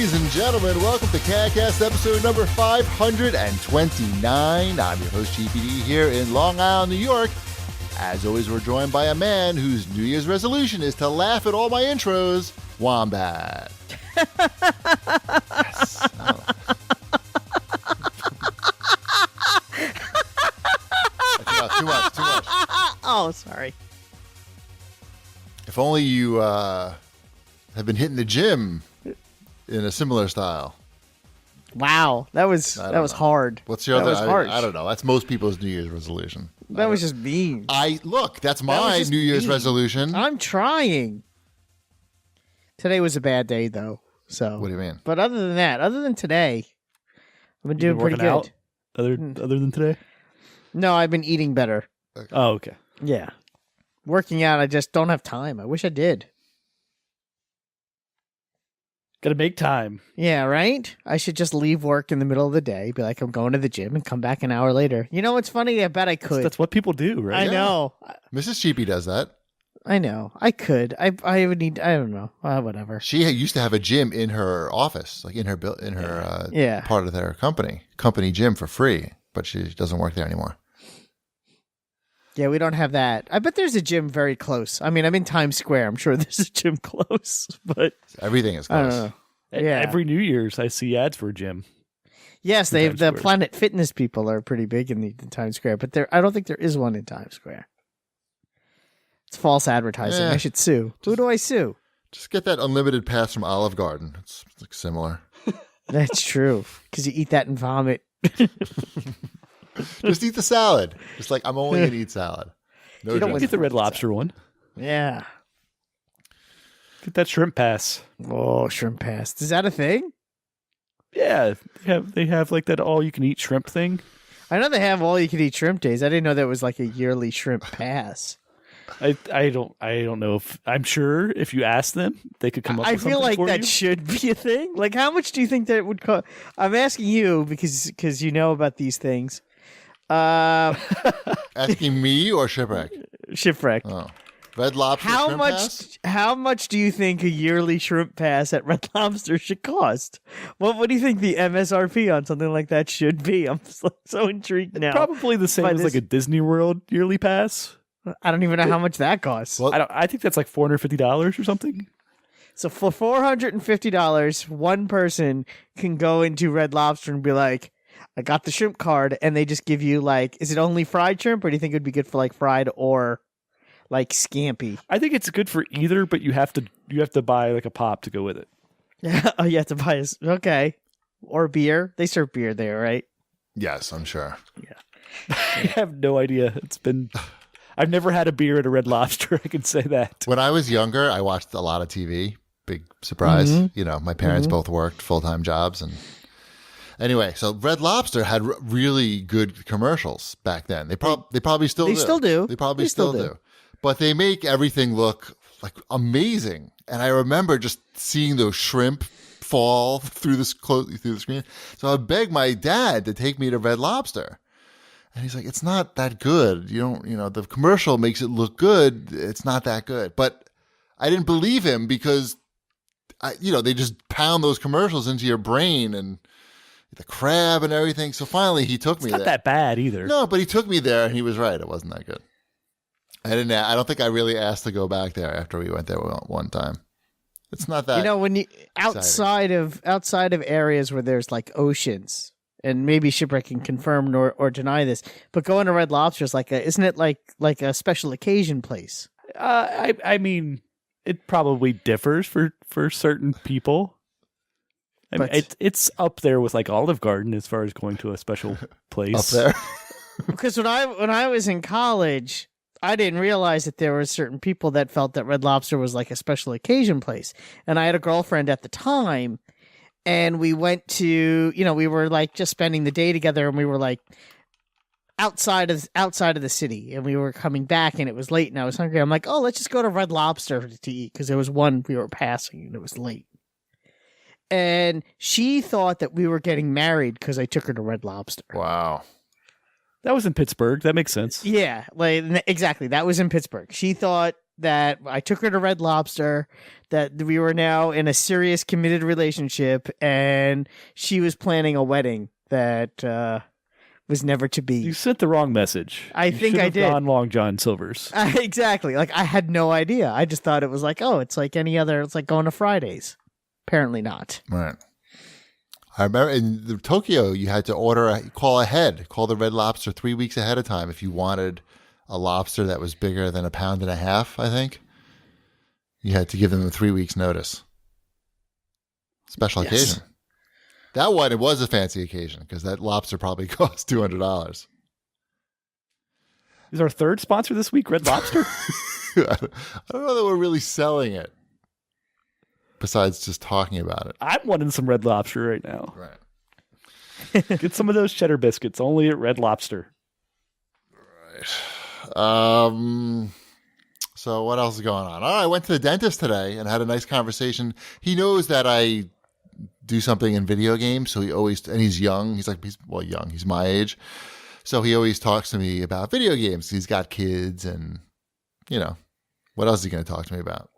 Ladies and gentlemen, welcome to CAGCast episode number 529. I'm your host, Cheapy here in Long Island, New York. As always, we're joined by a man whose New Year's resolution is to laugh at all my intros, Wombat. Yes. Oh. Too much. Oh, sorry. If only you have been hitting the gym in a similar style. Wow, that was hard. What's your other? I don't know. That's most people's New Year's resolution. That was just mean. That's my New Year's resolution. I'm trying. Today was a bad day, though. So what do you mean? But other than today, I've been doing pretty good. Out? Other than today? No, I've been eating better. Okay. Oh, okay. Yeah, working out. I just don't have time. I wish I did. Gotta make time. Yeah, right? I should just leave work in the middle of the day, be like, I'm going to the gym, and come back an hour later. You know what's funny? I bet I could. That's what people do, right? I know. Mrs. Cheapy does that. I know. I could. I would need. I don't know. Whatever. She used to have a gym in her office, like in her part of their company gym for free, but she doesn't work there anymore. Yeah, we don't have that. I bet there's a gym very close. I mean, I'm in Times Square. I'm sure there's a gym close, but everything is I don't close. know. Yeah. Every New Year's, I see ads for a gym. Yes, the Planet Fitness people are pretty big in the Times Square, but I don't think there is one in Times Square. It's false advertising. I should sue. Who do I sue? Just get that unlimited pass from Olive Garden. It's like similar. That's true, because you eat that and vomit. Just eat the salad. Just like, I'm only going to eat salad. No, you don't get the Red Lobster one. Yeah. Get that shrimp pass. Oh, shrimp pass. Is that a thing? Yeah. They have like that all-you-can-eat shrimp thing. I know they have all-you-can-eat shrimp days. I didn't know that was like a yearly shrimp pass. I don't know if I'm sure if you ask them they could come up with something. I feel like for that you. should be a thing. Like, how much do you think that would cost? I'm asking you because you know about these things. Asking me or Shipwreck? Shipwreck. Oh. Red Lobster shrimp pass? How much do you think a yearly shrimp pass at Red Lobster should cost? What do you think the MSRP on something like that should be? I'm so intrigued now. Probably the same as like a Disney World yearly pass. I don't even know how much that costs. Well, I think that's like $450 or something. So for $450, one person can go into Red Lobster and be like, I got the shrimp card, and they just give you like, is it only fried shrimp, or do you think it would be good for like fried or like scampi? I think it's good for either, but you have to buy like a pop to go with it. Oh, you have to buy okay. Or beer. They serve beer there, right? yes, I'm sure. Yeah. I have no idea. I've never had a beer at a Red Lobster. I can say that. When I was younger, I watched a lot of TV. Big surprise. Mm-hmm. You know, my parents both worked full-time jobs. And anyway, so Red Lobster had really good commercials back then. They probably still do. They still do. They probably still do. But they make everything look like amazing. And I remember just seeing those shrimp fall through the screen. So I begged my dad to take me to Red Lobster. And he's like, it's not that good. The commercial makes it look good. It's not that good. But I didn't believe him because, they just pound those commercials into your brain and the crab and everything. So finally he took me there. It's not that bad either. No, but he took me there and he was right. It wasn't that good. I don't think I really asked to go back there after we went there one time. It's not that. When you outside of areas where there's like oceans. And maybe Shipwreck can confirm or deny this, but going to Red Lobster is isn't it like a special occasion place? I mean, it probably differs for certain people. I mean, it's up there with like Olive Garden as far as going to a special place. Up there. Because when I was in college, I didn't realize that there were certain people that felt that Red Lobster was like a special occasion place, and I had a girlfriend at the time. And we went to, we were like just spending the day together, and we were like outside of the city, and we were coming back, and it was late, and I was hungry. I'm like, oh, let's just go to Red Lobster to eat, because there was one we were passing, and it was late. And she thought that we were getting married because I took her to Red Lobster. Wow. That was in Pittsburgh. That makes sense. Yeah, exactly. That was in Pittsburgh. She thought that I took her to Red Lobster, that we were now in a serious committed relationship, and she was planning a wedding that was never to be. You sent the wrong message. I think I did. Gone Long John Silver's. Exactly. Like, I had no idea. I just thought it was like, oh, it's like any other, it's like going to Fridays. Apparently not. Right. I remember in Tokyo, you had to call the Red Lobster 3 weeks ahead of time if you wanted a lobster that was bigger than 1.5 pounds, I think. You had to give them 3 weeks notice. Special occasion. That one, it was a fancy occasion because that lobster probably cost $200. Is our third sponsor this week Red Lobster? I don't know that we're really selling it besides just talking about it. I'm wanting some Red Lobster right now. Right. Get some of those cheddar biscuits only at Red Lobster. Right. So what else is going on? I went to the dentist today and had a nice conversation. He knows that I do something in video games, so he's young. He's young. He's my age. So he always talks to me about video games. He's got kids and, what else is he going to talk to me about?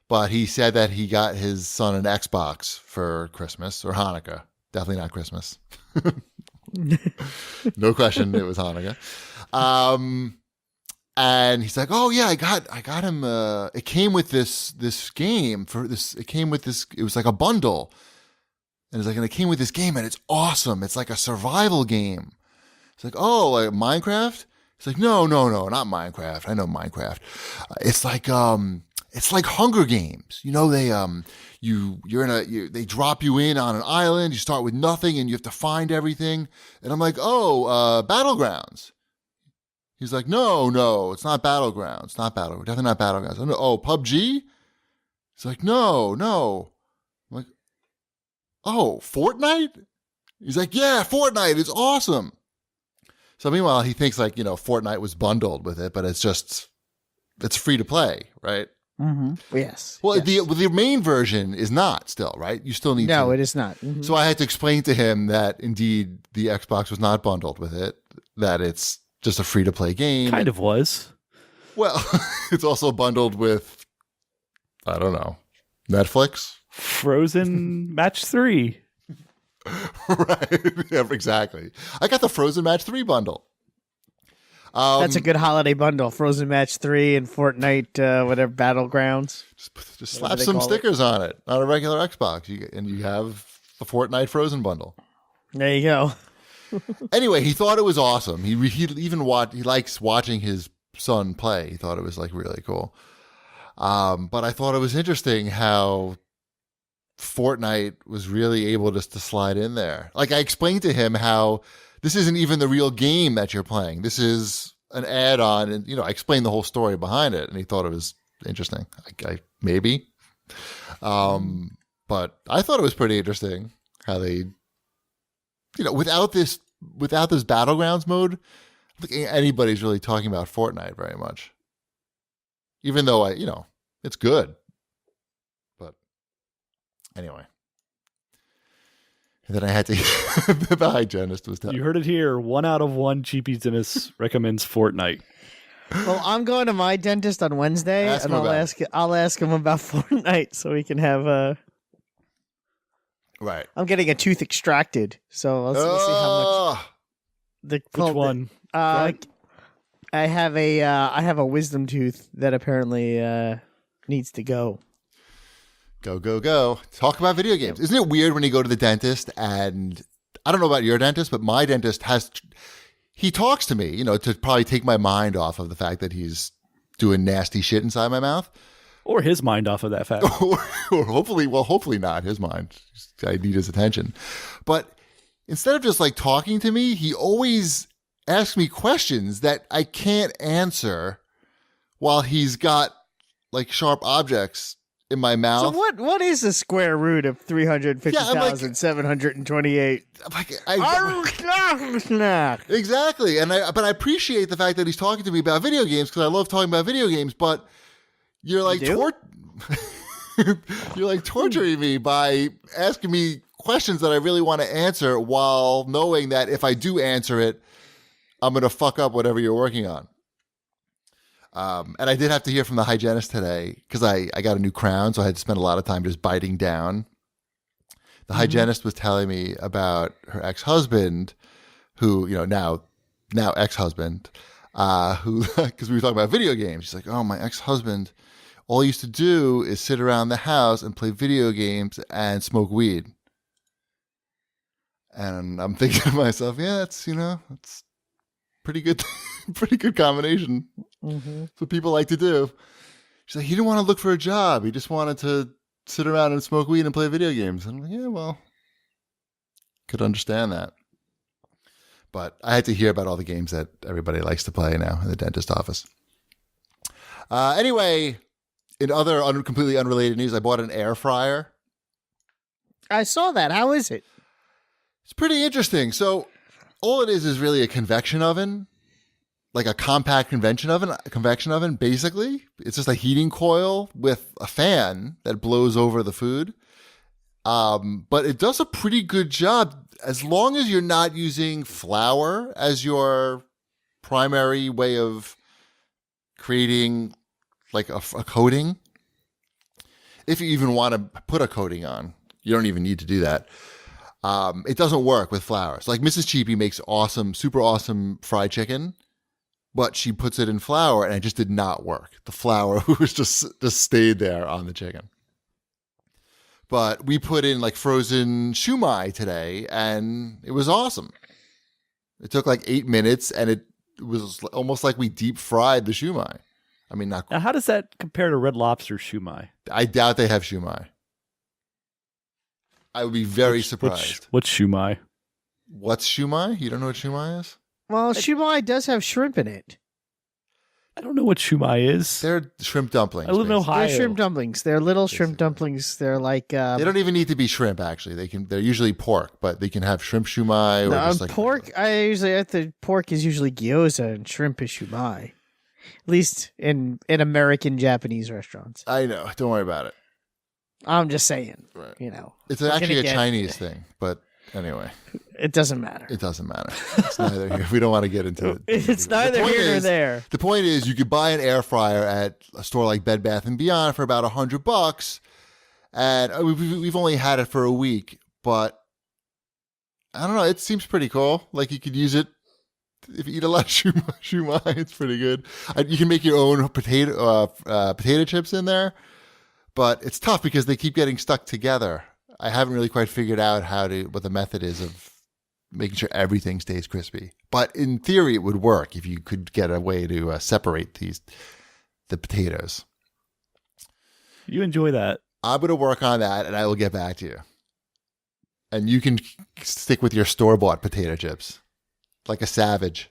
But he said that he got his son an Xbox for Christmas or Hanukkah. Definitely not Christmas. No question, it was Hanukkah. And he's like, "Oh yeah, I got him. It came with this game for this. It came with this. It was like a bundle, and it came with this game, and it's awesome. It's like a survival game." It's like, "Oh, like Minecraft?" It's like, "No, not Minecraft. I know Minecraft. It's like Hunger Games. They drop you in on an island. You start with nothing, and you have to find everything." And I'm like, "Oh, Battlegrounds." He's like, no, it's not Battlegrounds. Definitely not Battlegrounds. Oh, PUBG? He's like, no. I'm like, oh, Fortnite? He's like, yeah, Fortnite. It's awesome. So meanwhile, he thinks Fortnite was bundled with it, but it's free to play, right? Mm-hmm. Yes. Well, yes. The main version is not still, right? You still need to. No, it is not. Mm-hmm. So I had to explain to him that indeed the Xbox was not bundled with it, that it's just a free-to-play game. Kind of was. Well, it's also bundled with, I don't know, Netflix? Frozen Match 3. Right. Yeah, exactly. I got the Frozen Match 3 bundle. That's a good holiday bundle. Frozen Match 3 and Fortnite, whatever, Battlegrounds. Just slap some stickers on it, on a regular Xbox, and you have the Fortnite Frozen bundle. There you go. Anyway, he thought it was awesome. He likes watching his son play. He thought it was really cool. But I thought it was interesting how Fortnite was really able just to slide in there. Like, I explained to him how this isn't even the real game that you're playing. This is an add-on, and I explained the whole story behind it, and he thought it was interesting. Maybe, but I thought it was pretty interesting how they. Without this Battlegrounds mode, I don't think anybody's really talking about Fortnite very much. Even though it's good. But anyway. And then I had to the hygienist was telling. You heard it here. 1 out of 1 Cheapy dentist recommends Fortnite. Well, I'm going to my dentist on Wednesday, and I'll ask him about Fortnite so we can have Right. I'm getting a tooth extracted, so we'll see how much. Which one? I have a wisdom tooth that apparently needs to go. Go. Talk about video games. Isn't it weird when you go to the dentist, and I don't know about your dentist, but my dentist he talks to me, to probably take my mind off of the fact that he's doing nasty shit inside my mouth. Or his mind off of that fact. or hopefully not his mind. I need his attention. But instead of just talking to me, he always asks me questions that I can't answer while he's got sharp objects in my mouth. So what is the square root of 350,728? Exactly. But I appreciate the fact that he's talking to me about video games because I love talking about video games, but you're you're torturing me by asking me questions that I really want to answer while knowing that if I do answer it, I'm going to fuck up whatever you're working on. And I did have to hear from the hygienist today because I got a new crown, so I had to spend a lot of time just biting down. The hygienist was telling me about her ex-husband, who, now ex-husband, who, because we were talking about video games. She's like, oh, my ex-husband, all he used to do is sit around the house and play video games and smoke weed. And I'm thinking to myself, yeah, it's pretty good, pretty good combination. Mm-hmm. That's what people like to do. She's like, he didn't want to look for a job. He just wanted to sit around and smoke weed and play video games. And I'm like, yeah, well, could understand that. But I had to hear about all the games that everybody likes to play now in the dentist office. Anyway, in other completely unrelated news, I bought an air fryer. I saw that. How is it? It's pretty interesting. So all it is really a convection oven, like a compact convection oven, basically. It's just a heating coil with a fan that blows over the food. But it does a pretty good job as long as you're not using flour as your primary way of creating like a coating. If you even want to put a coating on, you don't even need to do that. It doesn't work with flour. So like Mrs. Cheapy makes super awesome fried chicken, but she puts it in flour and it just did not work. The flour was just stayed there on the chicken. But we put in like frozen shumai today and it was awesome. It took like 8 minutes and it was almost like we deep fried the shumai. I mean, not. Now, how does that compare to Red Lobster shumai? I doubt they have shumai. I would be very surprised. What's shumai? What's shumai? You don't know what shumai is? Well, shumai does have shrimp in it. I don't know what shumai is. They're shrimp dumplings. I live in Ohio. They're shrimp dumplings. They're little shrimp dumplings. They're like they don't even need to be shrimp. Actually, they're usually pork, but they can have shrimp shumai or just like pork. Pork is usually gyoza and shrimp is shumai. At least in American Japanese restaurants. I know. Don't worry about it. I'm just saying. Right. It's actually a Chinese thing, but anyway, it doesn't matter. It doesn't matter. It's neither here. We don't want to get into it. It's neither here nor there. The point is, you could buy an air fryer at a store like Bed Bath & Beyond for about $100, and we've only had it for a week, but I don't know. It seems pretty cool. Like you could use it if you eat a lot of shumai. It's pretty good. You can make your own potato chips in there, but it's tough because they keep getting stuck together. I haven't really quite figured out what the method is of making sure everything stays crispy. But in theory, it would work if you could get a way to separate the potatoes. You enjoy that. I'm going to work on that, and I will get back to you. And you can stick with your store-bought potato chips, like a savage.